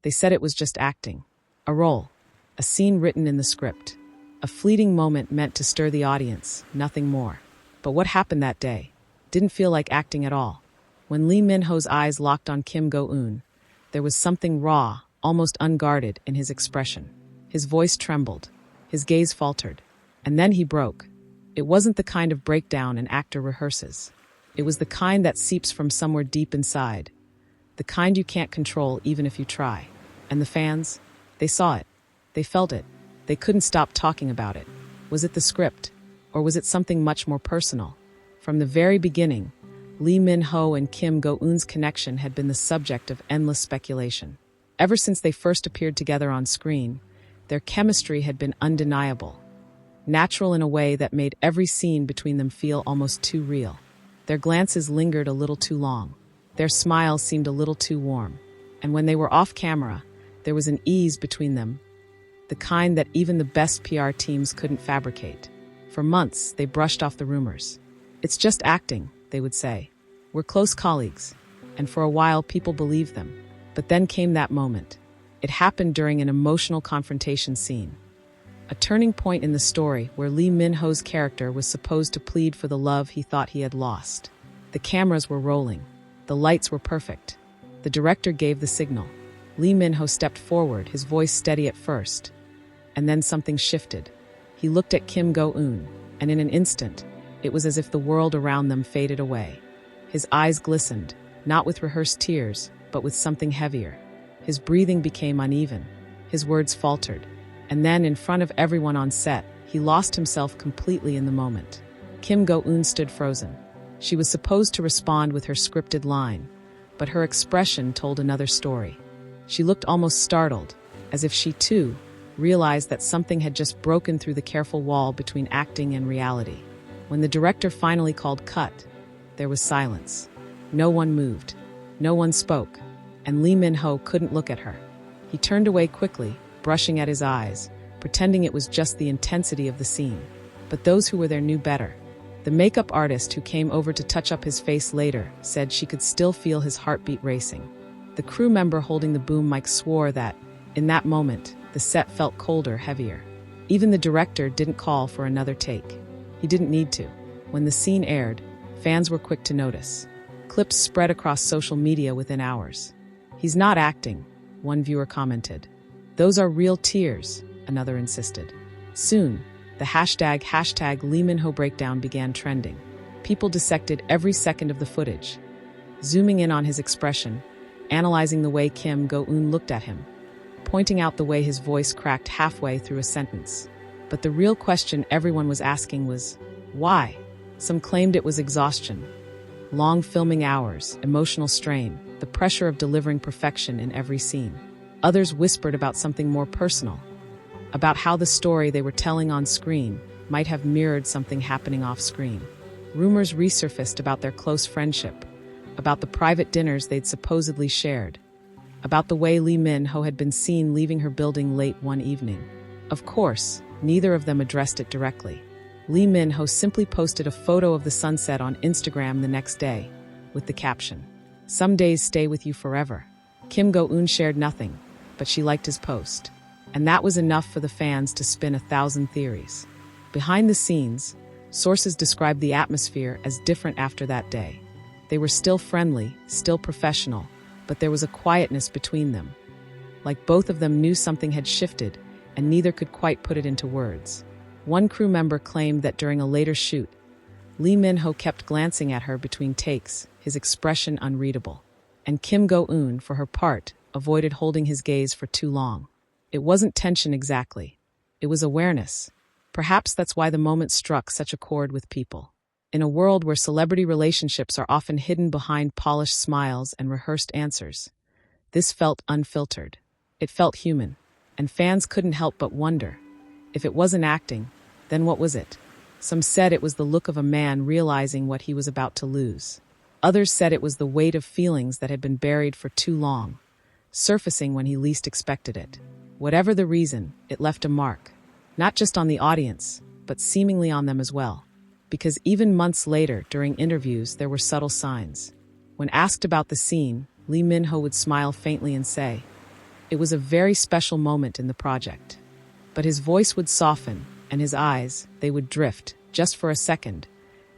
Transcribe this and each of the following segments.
They said it was just acting. A role. A scene written in the script. A fleeting moment meant to stir the audience, nothing more. But what happened that day? Didn't feel like acting at all. When Lee Min-ho's eyes locked on Kim Go-eun, there was something raw, almost unguarded, in his expression. His voice trembled. His gaze faltered. And then he broke. It wasn't the kind of breakdown an actor rehearses. It was the kind that seeps from somewhere deep inside. The kind you can't control even if you try. And the fans? They saw it. They felt it. They couldn't stop talking about it. Was it the script? Or was it something much more personal? From the very beginning, Lee Min-ho and Kim Go-eun's connection had been the subject of endless speculation. Ever since they first appeared together on screen, their chemistry had been undeniable. Natural in a way that made every scene between them feel almost too real. Their glances lingered a little too long. Their smiles seemed a little too warm. And when they were off camera, there was an ease between them, the kind that even the best PR teams couldn't fabricate. For months, they brushed off the rumors. It's just acting, they would say. We're close colleagues. And for a while, people believed them. But then came that moment. It happened during an emotional confrontation scene. A turning point in the story where Lee Min-ho's character was supposed to plead for the love he thought he had lost. The cameras were rolling. The lights were perfect. The director gave the signal. Lee Min-ho stepped forward, his voice steady at first. And then something shifted. He looked at Kim Go-eun, and in an instant, it was as if the world around them faded away. His eyes glistened, not with rehearsed tears, but with something heavier. His breathing became uneven. His words faltered. And then, in front of everyone on set, he lost himself completely in the moment. Kim Go-eun stood frozen. She was supposed to respond with her scripted line, but her expression told another story. She looked almost startled, as if she, too, realized that something had just broken through the careful wall between acting and reality. When the director finally called cut, there was silence. No one moved. No one spoke. And Lee Min-ho couldn't look at her. He turned away quickly, brushing at his eyes, pretending it was just the intensity of the scene. But those who were there knew better. The makeup artist who came over to touch up his face later said she could still feel his heartbeat racing. The crew member holding the boom mic swore that, in that moment, the set felt colder, heavier. Even the director didn't call for another take. He didn't need to. When the scene aired, fans were quick to notice. Clips spread across social media within hours. "He's not acting," one viewer commented. "Those are real tears," another insisted. Soon, the hashtag Lee Min-ho breakdown began trending. People dissected every second of the footage, zooming in on his expression, analyzing the way Kim Go-eun looked at him, pointing out the way his voice cracked halfway through a sentence. But the real question everyone was asking was, why? Some claimed it was exhaustion. Long filming hours, emotional strain, the pressure of delivering perfection in every scene. Others whispered about something more personal, about how the story they were telling on screen might have mirrored something happening off screen. Rumors resurfaced about their close friendship, about the private dinners they'd supposedly shared, about the way Lee Min-ho had been seen leaving her building late one evening. Of course, neither of them addressed it directly. Lee Min-ho simply posted a photo of the sunset on Instagram the next day, with the caption, "Some days stay with you forever." Kim Go-eun shared nothing, but she liked his post. And that was enough for the fans to spin 1,000 theories. Behind the scenes, sources described the atmosphere as different after that day. They were still friendly, still professional, but there was a quietness between them. Like both of them knew something had shifted, and neither could quite put it into words. One crew member claimed that during a later shoot, Lee Min-ho kept glancing at her between takes, his expression unreadable. And Kim Go-eun, for her part, avoided holding his gaze for too long. It wasn't tension exactly. It was awareness. Perhaps that's why the moment struck such a chord with people. In a world where celebrity relationships are often hidden behind polished smiles and rehearsed answers, this felt unfiltered. It felt human. And fans couldn't help but wonder, if it wasn't acting, then what was it? Some said it was the look of a man realizing what he was about to lose. Others said it was the weight of feelings that had been buried for too long, surfacing when he least expected it. Whatever the reason, it left a mark, not just on the audience, but seemingly on them as well. Because even months later, during interviews, there were subtle signs. When asked about the scene, Lee Min-ho would smile faintly and say, It was a very special moment in the project. But his voice would soften, and his eyes, they would drift, just for a second,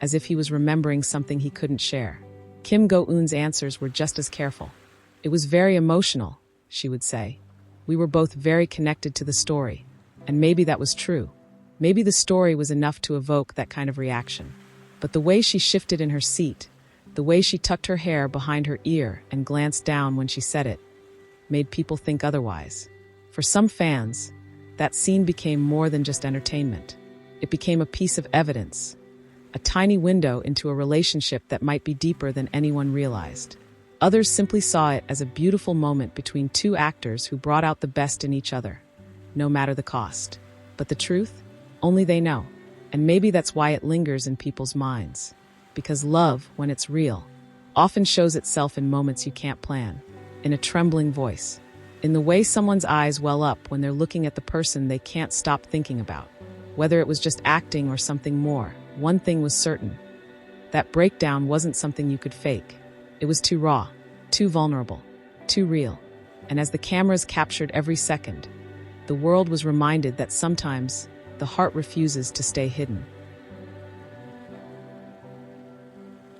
as if he was remembering something he couldn't share. Kim Go-eun's answers were just as careful. It was very emotional, she would say. We were both very connected to the story, and maybe that was true. Maybe the story was enough to evoke that kind of reaction. But the way she shifted in her seat, the way she tucked her hair behind her ear and glanced down when she said it, made people think otherwise. For some fans, that scene became more than just entertainment. It became a piece of evidence, a tiny window into a relationship that might be deeper than anyone realized. Others simply saw it as a beautiful moment between two actors who brought out the best in each other, no matter the cost. But the truth? Only they know. And maybe that's why it lingers in people's minds. Because love, when it's real, often shows itself in moments you can't plan, in a trembling voice, in the way someone's eyes well up when they're looking at the person they can't stop thinking about. Whether it was just acting or something more, one thing was certain. That breakdown wasn't something you could fake. It was too raw, too vulnerable, too real. And as the cameras captured every second, the world was reminded that sometimes the heart refuses to stay hidden.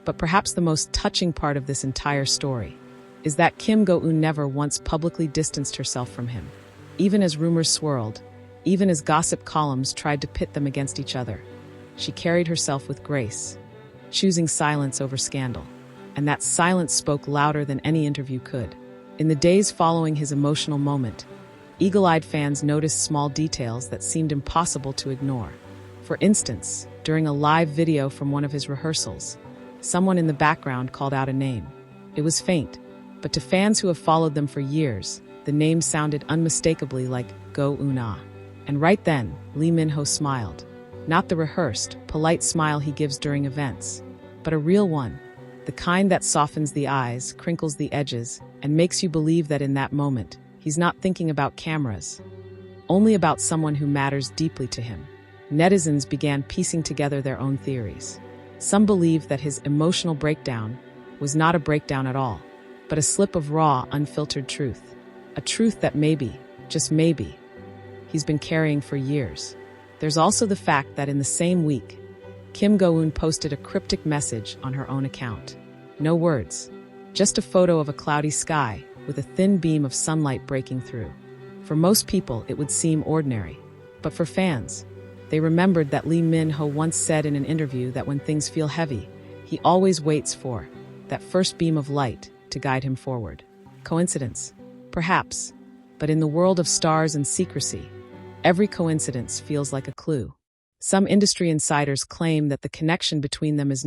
But perhaps the most touching part of this entire story is that Kim Go-eun never once publicly distanced herself from him. Even as rumors swirled, even as gossip columns tried to pit them against each other, she carried herself with grace, choosing silence over scandal. And that silence spoke louder than any interview could. In the days following his emotional moment, eagle-eyed fans noticed small details that seemed impossible to ignore. For instance, during a live video from one of his rehearsals, someone in the background called out a name. It was faint, but to fans who have followed them for years, the name sounded unmistakably like Go-eun-ah. And right then, Lee Min-ho smiled. Not the rehearsed, polite smile he gives during events, but a real one. The kind that softens the eyes, crinkles the edges, and makes you believe that in that moment, he's not thinking about cameras, only about someone who matters deeply to him. Netizens began piecing together their own theories. Some believed that his emotional breakdown was not a breakdown at all, but a slip of raw, unfiltered truth. A truth that maybe, just maybe, he's been carrying for years. There's also the fact that in the same week, Kim Go-eun posted a cryptic message on her own account. No words, just a photo of a cloudy sky with a thin beam of sunlight breaking through. For most people, it would seem ordinary. But for fans, they remembered that Lee Min-ho once said in an interview that when things feel heavy, he always waits for that first beam of light to guide him forward. Coincidence? Perhaps. But in the world of stars and secrecy, every coincidence feels like a clue. Some industry insiders claim that the connection between them is